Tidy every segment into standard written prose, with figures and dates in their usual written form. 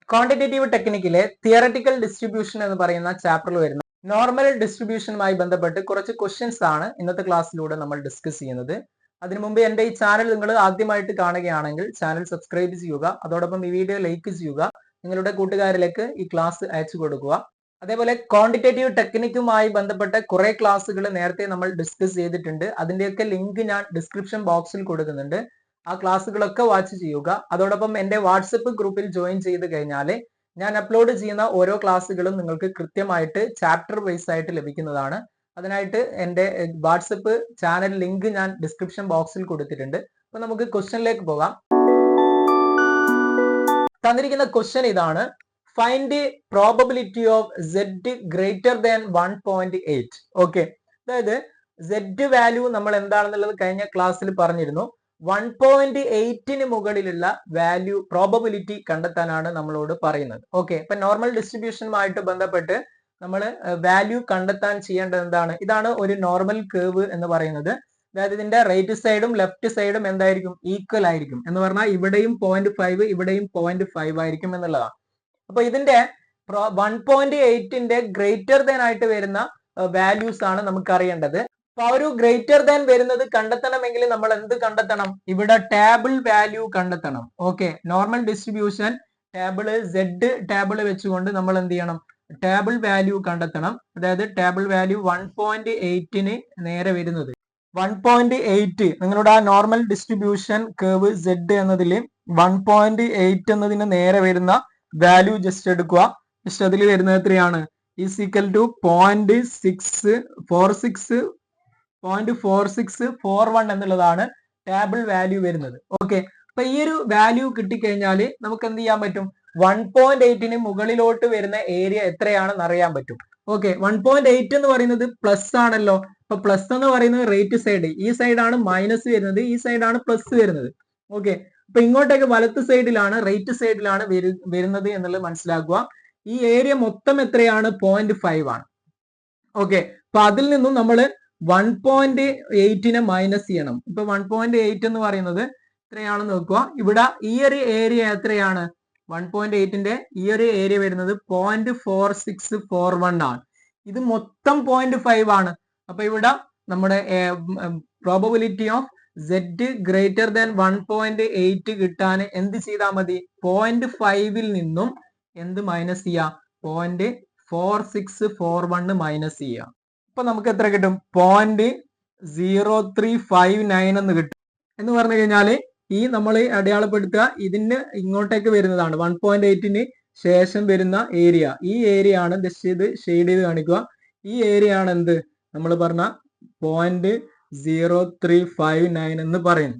Quantitative ടെക്നിക്കിലെ theoretical distribution എന്ന് പറയുന്ന ചാപ്റ്ററിൽ വരുന്ന നോർമൽ ഡിസ്ട്രിബ്യൂഷനുമായി ബന്ധപ്പെട്ട് കുറച്ച് ക്വസ്റ്റ്യൻസ് ആണ് ഇന്നത്തെ ക്ലാസ്സിലൂടെ നമ്മൾ ഡിസ്കസ് ചെയ്യുന്നത്. അതിനു മുമ്പ് എന്റെ ഈ ചാനൽ നിങ്ങൾ ആദ്യമായിട്ട് കാണുകയാണെങ്കിൽ ചാനൽ സബ്സ്ക്രൈബ് ചെയ്യുക, അതോടൊപ്പം ഈ വീഡിയോ ലൈക്ക് ചെയ്യുക, നിങ്ങളുടെ കൂട്ടുകാരിലേക്ക് ഈ ക്ലാസ് അയച്ചു കൊടുക്കുക. അതേപോലെ ക്വാണ്ടിറ്റേറ്റീവ് ടെക്നിക്കുമായി ബന്ധപ്പെട്ട കുറെ ക്ലാസ്സുകൾ നേരത്തെ നമ്മൾ ഡിസ്കസ് ചെയ്തിട്ടുണ്ട്. അതിന്റെയൊക്കെ ലിങ്ക് ഞാൻ ഡിസ്ക്രിപ്ഷൻ ബോക്സിൽ കൊടുക്കുന്നുണ്ട്. ആ ക്ലാസ്സുകളൊക്കെ വാച്ച് ചെയ്യുക. അതോടൊപ്പം എന്റെ വാട്സപ്പ് ഗ്രൂപ്പിൽ ജോയിൻ ചെയ്ത് കഴിഞ്ഞാൽ ഞാൻ അപ്ലോഡ് ചെയ്യുന്ന ഓരോ ക്ലാസ്സുകളും നിങ്ങൾക്ക് കൃത്യമായിട്ട് ചാപ്റ്റർ വൈസ് ആയിട്ട് ലഭിക്കുന്നതാണ്. അതിനായിട്ട് എന്റെ വാട്സപ്പ് ചാനൽ ലിങ്ക് ഞാൻ ഡിസ്ക്രിപ്ഷൻ ബോക്സിൽ കൊടുത്തിട്ടുണ്ട്. അപ്പൊ നമുക്ക് ക്വസ്റ്റ്യനിലേക്ക് പോകാം. തന്നിരിക്കുന്ന ക്വസ്റ്റ്യൻ ഇതാണ്: find probability of z greater than 1.8. Okay, അതായത് z വാല്യൂ നമ്മൾ എന്താണെന്നുള്ളത് കഴിഞ്ഞ ക്ലാസ്സിൽ പറഞ്ഞിരുന്നു. 1.8 മുകളിലുള്ള വാല്യൂ പ്രോബബിലിറ്റി കണ്ടെത്താനാണ് നമ്മളോട് പറയുന്നത്. ഓക്കെ, ഇപ്പൊ നോർമൽ ഡിസ്ട്രിബ്യൂഷനുമായിട്ട് ബന്ധപ്പെട്ട് നമ്മൾ വാല്യൂ കണ്ടെത്താൻ ചെയ്യേണ്ടത് എന്താണ്? ഇതാണ് ഒരു നോർമൽ കേവ് എന്ന് പറയുന്നത്. അതായത് ഇതിന്റെ റൈറ്റ് സൈഡും ലെഫ്റ്റ് സൈഡും എന്തായിരിക്കും? ഈക്വൽ ആയിരിക്കും. എന്ന് പറഞ്ഞാൽ ഇവിടെയും 0.5 ഇവിടെയും 0.5 ആയിരിക്കും എന്നുള്ളതാണ്. അപ്പൊ ഇതിന്റെ 1.8ന്റെ ഗ്രേറ്റർ ദാൻ ആയിട്ട് വരുന്ന വാല്യൂസ് ആണ് നമുക്ക് അറിയേണ്ടത്. അപ്പൊ ഒരു ഗ്രേറ്റർ ദാൻ വരുന്നത് കണ്ടെത്തണമെങ്കിൽ നമ്മൾ എന്ത് കണ്ടെത്തണം? ഇവിടെ ടേബിൾ വാല്യൂ കണ്ടെത്തണം. Okay, normal distribution table Z table വെച്ചുകൊണ്ട് നമ്മൾ എന്ത് ചെയ്യണം? ടേബിൾ വാല്യൂ കണ്ടെത്തണം. അതായത് ടേബിൾ വാല്യൂ 1.8ന് നേരെ വരുന്നത് 1.8. നിങ്ങളുടെ ആ നോർമൽ ഡിസ്ട്രിബ്യൂഷൻ കേവ് Z എന്നതിൽ 1.8 എന്നതിന് നേരെ വരുന്ന വാല്യൂ ജസ്റ്റ് എടുക്കുക. ജസ്റ്റ് അതിൽ വരുന്നത് എത്രയാണ്? ഈസ് ഈക്വൽ ടു 0.4641 എന്നുള്ളതാണ് ടേബിൾ വാല്യൂ വരുന്നത്. ഓക്കെ, അപ്പൊ ഈ ഒരു വാല്യൂ കിട്ടിക്കഴിഞ്ഞാൽ നമുക്ക് എന്ത് ചെയ്യാൻ പറ്റും? 1.8ന് മുകളിലോട്ട് വരുന്ന ഏരിയ എത്രയാണെന്ന് അറിയാൻ പറ്റും. ഓക്കെ, 1.8 എന്ന് പറയുന്നത് പ്ലസ് ആണല്ലോ. അപ്പൊ പ്ലസ് എന്ന് പറയുന്നത് റൈറ്റ് സൈഡ്, ഈ സൈഡാണ് മൈനസ് വരുന്നത്, ഈ സൈഡാണ് പ്ലസ് വരുന്നത്. ഓക്കെ, അപ്പൊ ഇങ്ങോട്ടേക്ക് വലത്ത് സൈഡിലാണ്, റൈറ്റ് സൈഡിലാണ് വരുന്നത് എന്നുള്ളത് മനസ്സിലാക്കുക. ഈ ഏരിയ മൊത്തം എത്രയാണ്? 0.5 ആണ്. ഓക്കെ, അപ്പൊ അതിൽ നിന്നും നമ്മൾ 1.8നെ മൈനസ് ചെയ്യണം. ഇപ്പൊ 1.8 എന്ന് പറയുന്നത് എത്രയാണെന്ന് നോക്കുക. ഇവിടെ ഈ ഒരു ഏരിയ എത്രയാണ്? 1.8ന്റെ ഈ ഒരു ഏരിയ വരുന്നത് 0.4641 ആണ്. ഇത് മൊത്തം 0.5 ആണ്. അപ്പൊ ഇവിടെ നമ്മുടെ probability of z greater than 1.8 കിട്ടാൻ എന്ത് ചെയ്താൽ മതി? 0.5ൽ നിന്നും എന്ത് മൈനസ് ചെയ്യാം? 0.4641 മൈനസ് ചെയ്യാം. അപ്പൊ നമുക്ക് എത്ര കിട്ടും? 0.0359 എന്ന് കിട്ടും. എന്ന് പറഞ്ഞു കഴിഞ്ഞാല് ഈ നമ്മൾ അടയാളപ്പെടുത്തുക, ഇതിന് ഇങ്ങോട്ടേക്ക് വരുന്നതാണ് 1.8ന് ശേഷം വരുന്ന ഏരിയ. ഈ ഏരിയ ആണ് ജസ്റ്റ് ഇത് ഷെയ്ഡ് ചെയ്ത് കാണിക്കുക. ഈ ഏരിയ ആണ് എന്ത് നമ്മൾ പറഞ്ഞ 0.0359 എന്ന് പറയുന്നു.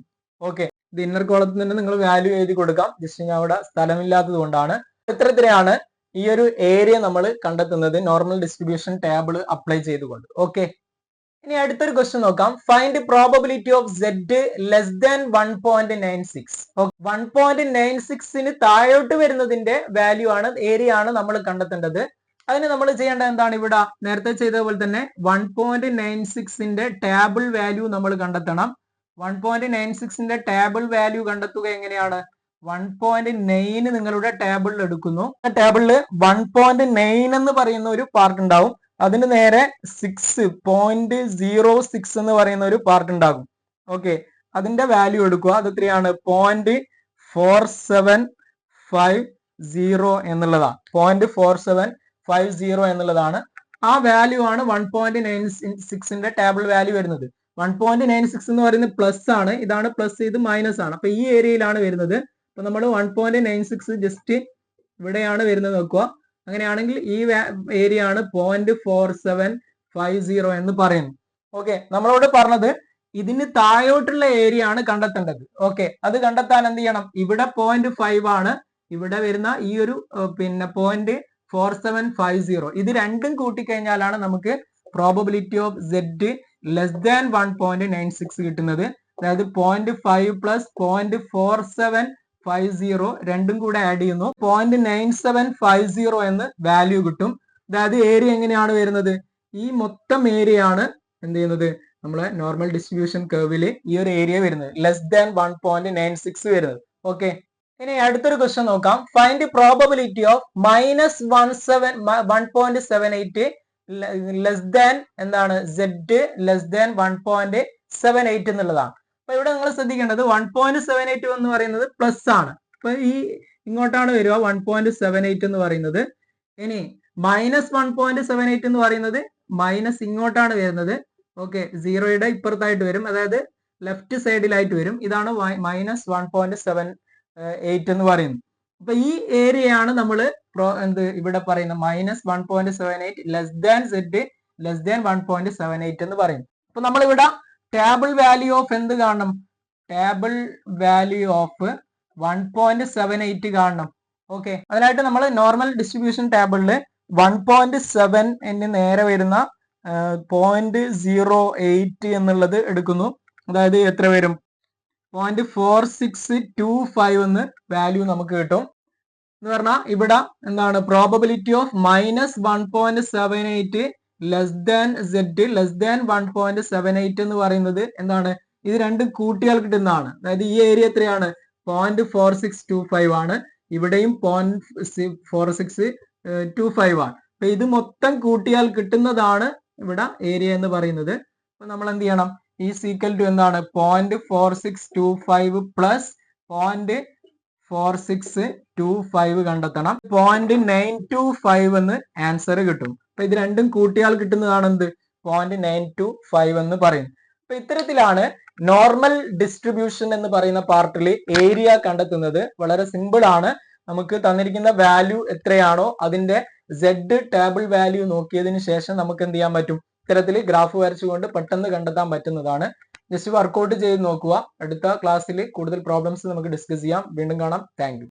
ഓക്കെ, ഇത് ഇന്നർ കോളത്തിൽ തന്നെ നിങ്ങൾ വാല്യൂ എഴുതി കൊടുക്കാം. ജസ്റ്റ് ഞാൻ അവിടെ സ്ഥലമില്ലാത്തത് കൊണ്ടാണ്. ഇത്രയാണ് ഈ ഒരു ഏരിയ നമ്മൾ കണ്ടെത്തുന്നത് നോർമൽ ഡിസ്ട്രിബ്യൂഷൻ ടേബിൾ അപ്ലൈ ചെയ്തുകൊണ്ട്. ഓക്കെ, ഇനി അടുത്തൊരു ക്വസ്റ്റ്യൻ നോക്കാം. Find probability of z less than 1.96. 1.96ന് താഴോട്ട് വരുന്നതിന്റെ വാല്യൂ ആണ്, ഏരിയ ആണ് നമ്മൾ കണ്ടെത്തേണ്ടത്. അതിന് നമ്മൾ ചെയ്യേണ്ടത് എന്താണ്? ഇവിടെ നേരത്തെ ചെയ്ത പോലെ തന്നെ 1.96ന്റെ ടേബിൾ വാല്യൂ നമ്മൾ കണ്ടെത്തണം. 1.96ന്റെ ടേബിൾ വാല്യൂ കണ്ടെത്തുക എങ്ങനെയാണ്? 1.9 നിങ്ങളുടെ ടേബിളിൽ എടുക്കുന്നു. ആ ടേബിളിൽ 1.9 എന്ന് പറയുന്ന ഒരു പാർട്ട് ഉണ്ടാവും. അതിന് നേരെ 0.06 എന്ന് പറയുന്ന ഒരു പാർട്ട് ഉണ്ടാകും. ഓക്കെ, അതിന്റെ വാല്യൂ എടുക്കുക. അത് എത്രയാണ്? 0.4750 എന്നുള്ളതാണ്. 0.4750 എന്നുള്ളതാണ്. ആ വാല്യൂ ആണ് 1.96ന്റെ ടേബിൾ വാല്യൂ വരുന്നത്. 1.96 എന്ന് പറയുന്നത് പ്ലസ് ആണ്, ഇതാണ് പ്ലസ്, ഇത് മൈനസ് ആണ്. അപ്പൊ ഈ ഏരിയയിലാണ് വരുന്നത്. അപ്പൊ നമ്മൾ 1.96 ജസ്റ്റ് ഇവിടെയാണ് വരുന്നത് നോക്കുക. അങ്ങനെയാണെങ്കിൽ ഈ ഏരിയ ആണ് 0.4750 എന്ന് പറയുന്നത്. ഓക്കെ, നമ്മളോട് പറഞ്ഞത് ഇതിന് താഴോട്ടുള്ള ഏരിയ ആണ് കണ്ടെത്തേണ്ടത്. ഓക്കെ, അത് കണ്ടെത്താൻ എന്ത് ചെയ്യണം? ഇവിടെ 0.5 ആണ്, ഇവിടെ വരുന്ന ഈ ഒരു 0.4750, ഇത് രണ്ടും കൂട്ടിക്കഴിഞ്ഞാലാണ് നമുക്ക് probability of z less than 1.96 കിട്ടുന്നത്. അതായത് 0.5 പ്ലസ് 0.4750 രണ്ടും കൂടെ ആഡ് ചെയ്യുന്നു 0.9750 എന്ന് വാല്യൂ കിട്ടും. അതായത് ഏരിയ എങ്ങനെയാണ് വരുന്നത്? ഈ മൊത്തം ഏരിയ ആണ് എന്ത് ചെയ്യുന്നത്? നമ്മളെ നോർമൽ ഡിസ്ട്രിബ്യൂഷൻ കർവില് ഈ ഒരു ഏരിയ വരുന്നത് ലെസ് ദാൻ 1.96 വരുന്നത്. ഓക്കെ, ഇനി അടുത്തൊരു ക്വസ്റ്റ്യൻ നോക്കാം. Find probability of -1.78 less than എന്താണ് Z ലെസ് ദാൻ 1.78 എന്നുള്ളതാണ്. അപ്പൊ ഇവിടെ നിങ്ങൾ ശ്രദ്ധിക്കേണ്ടത് 1.78 എന്ന് പറയുന്നത് പ്ലസ് ആണ്. അപ്പൊ ഈ ഇങ്ങോട്ടാണ് വരിക 1.78 എന്ന് പറയുന്നത്. ഇനി -1.78 എന്ന് പറയുന്നത് മൈനസ് ഇങ്ങോട്ടാണ് വരുന്നത്. ഓക്കെ, സീറോയുടെ ഇപ്പുറത്തായിട്ട് വരും, അതായത് ലെഫ്റ്റ് സൈഡിലായിട്ട് വരും. ഇതാണ് -1.78 എന്ന് പറയുന്നത്. അപ്പൊ ഈ ഏരിയയാണ് നമ്മൾ ഇവിടെ പറയുന്നത് -1.78 less than Z less than 1.78 എന്ന് പറയുന്നത്. അപ്പൊ നമ്മൾ ഇവിടെ ടേബിൾ വാല്യൂ ഓഫ് എന്ത് കാണണം? ടേബിൾ വാല്യൂ ഓഫ് 1.78 കാണണം. ഓക്കെ, അതിനായിട്ട് നമ്മൾ നോർമൽ ഡിസ്ട്രിബ്യൂഷൻ ടേബിളിൽ 1.7 നേരെ വരുന്ന 0.08 എന്നുള്ളത് എടുക്കുന്നു. അതായത് എത്ര വരും? 0.4625 എന്ന് വാല്യൂ നമുക്ക് കിട്ടും. എന്ന് പറഞ്ഞാൽ ഇവിടെ എന്താണ് probability of -1.78 less than Z less than 1.78 എന്ന് പറയുന്നത് എന്താണ്? ഇത് രണ്ടും കൂട്ടിയാൽ കിട്ടുന്നതാണ്. അതായത് ഈ ഏരിയ എത്രയാണ്? 0.4625 ആണ്. ഇവിടെയും 0.4625 ആണ്. അപ്പൊ ഇത് മൊത്തം കൂട്ടിയാൽ കിട്ടുന്നതാണ് ഇവിടെ ഏരിയ എന്ന് പറയുന്നത്. അപ്പൊ നമ്മൾ എന്ത് ചെയ്യണം? ഈസ് ഈക്വൽ ടു എന്താണ്? 0.4625 പ്ലസ് 0.4625 കണ്ടെത്തണം. 0.925 എന്ന് ആൻസർ കിട്ടും. അപ്പൊ ഇത് രണ്ടും കൂട്ടിയാൽ കിട്ടുന്നതാണ് എന്ത്? 0.925 എന്ന് പറയും. അപ്പൊ ഇത്തരത്തിലാണ് നോർമൽ ഡിസ്ട്രിബ്യൂഷൻ എന്ന് പറയുന്ന പാർട്ടിൽ ഏരിയ കണ്ടെത്തുന്നത്. വളരെ സിമ്പിൾ ആണ്. നമുക്ക് തന്നിരിക്കുന്ന വാല്യൂ എത്രയാണോ അതിന്റെ Z ടേബിൾ വാല്യൂ നോക്കിയതിന് ശേഷം നമുക്ക് എന്ത് ചെയ്യാൻ പറ്റും? ഇത്തരത്തിൽ ഗ്രാഫ് വരച്ചുകൊണ്ട് പെട്ടെന്ന് കണ്ടെത്താൻ പറ്റുന്നതാണ്. ജസ്റ്റ് വർക്കൗട്ട് ചെയ്ത് നോക്കുക. അടുത്ത ക്ലാസ്സിൽ കൂടുതൽ പ്രോബ്ലംസ് നമുക്ക് ഡിസ്കസ് ചെയ്യാം. വീണ്ടും കാണാം. Thank you.